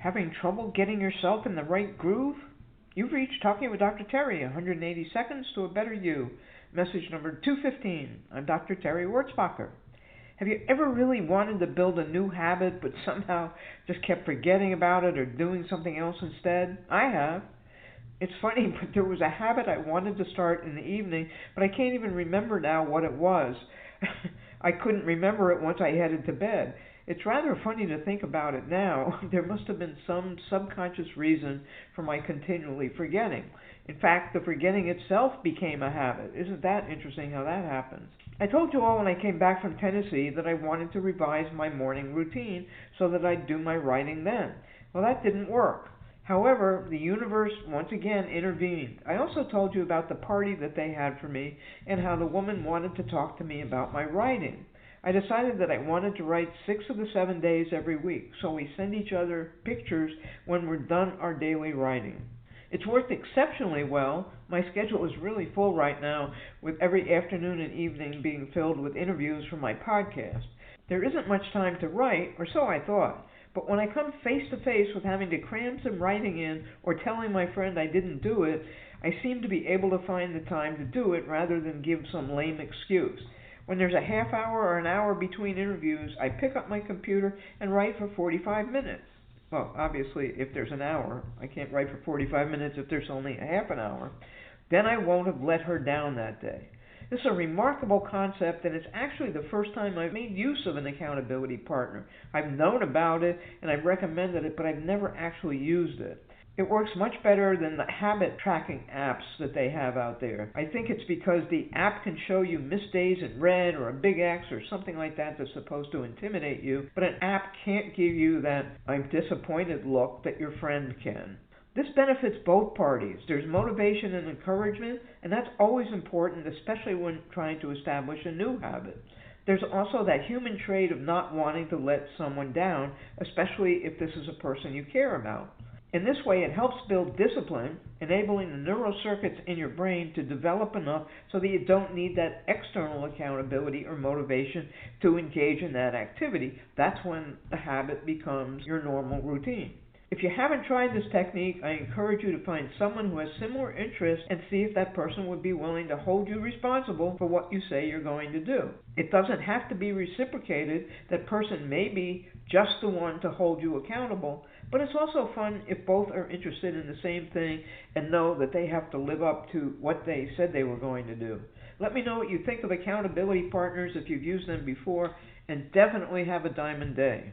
Having trouble getting yourself in the right groove? You've reached Talking with Dr. Terry, 180 Seconds to a Better You. Message number 215. I'm Dr. Terry Wurzbacher. Have you ever really wanted to build a new habit but somehow just kept forgetting about it or doing something else instead? I have. It's funny, but there was a habit I wanted to start in the evening, but I can't even remember now what it was. I couldn't remember it once I headed to bed. It's rather funny to think about it now. There must have been some subconscious reason for my continually forgetting. In fact, the forgetting itself became a habit. Isn't that interesting how that happens? I told you all when I came back from Tennessee that I wanted to revise my morning routine so that I'd do my writing then. Well, that didn't work. However, the universe once again intervened. I also told you about the party that they had for me and how the woman wanted to talk to me about my writing. I decided that I wanted to write 6 of the 7 days every week, so we send each other pictures when we're done our daily writing. It's worked exceptionally well. My schedule is really full right now, with every afternoon and evening being filled with interviews for my podcast. There isn't much time to write, or so I thought, but when I come face to face with having to cram some writing in or telling my friend I didn't do it, I seem to be able to find the time to do it rather than give some lame excuse. When there's a half hour or an hour between interviews, I pick up my computer and write for 45 minutes. Well, obviously, if there's an hour. I can't write for 45 minutes if there's only a half an hour. Then I won't have let her down that day. This is a remarkable concept, and it's actually the first time I've made use of an accountability partner. I've known about it, and I've recommended it, but I've never actually used it. It works much better than the habit tracking apps that they have out there. I think it's because the app can show you missed days in red or a big X or something like that that's supposed to intimidate you, but an app can't give you that I'm disappointed look that your friend can. This benefits both parties. There's motivation and encouragement, and that's always important, especially when trying to establish a new habit. There's also that human trait of not wanting to let someone down, especially if this is a person you care about. In this way, it helps build discipline, enabling the neural circuits in your brain to develop enough so that you don't need that external accountability or motivation to engage in that activity. That's when the habit becomes your normal routine. If you haven't tried this technique, I encourage you to find someone who has similar interests and see if that person would be willing to hold you responsible for what you say you're going to do. It doesn't have to be reciprocated. That person may be just the one to hold you accountable, but it's also fun if both are interested in the same thing and know that they have to live up to what they said they were going to do. Let me know what you think of accountability partners if you've used them before, and definitely have a diamond day.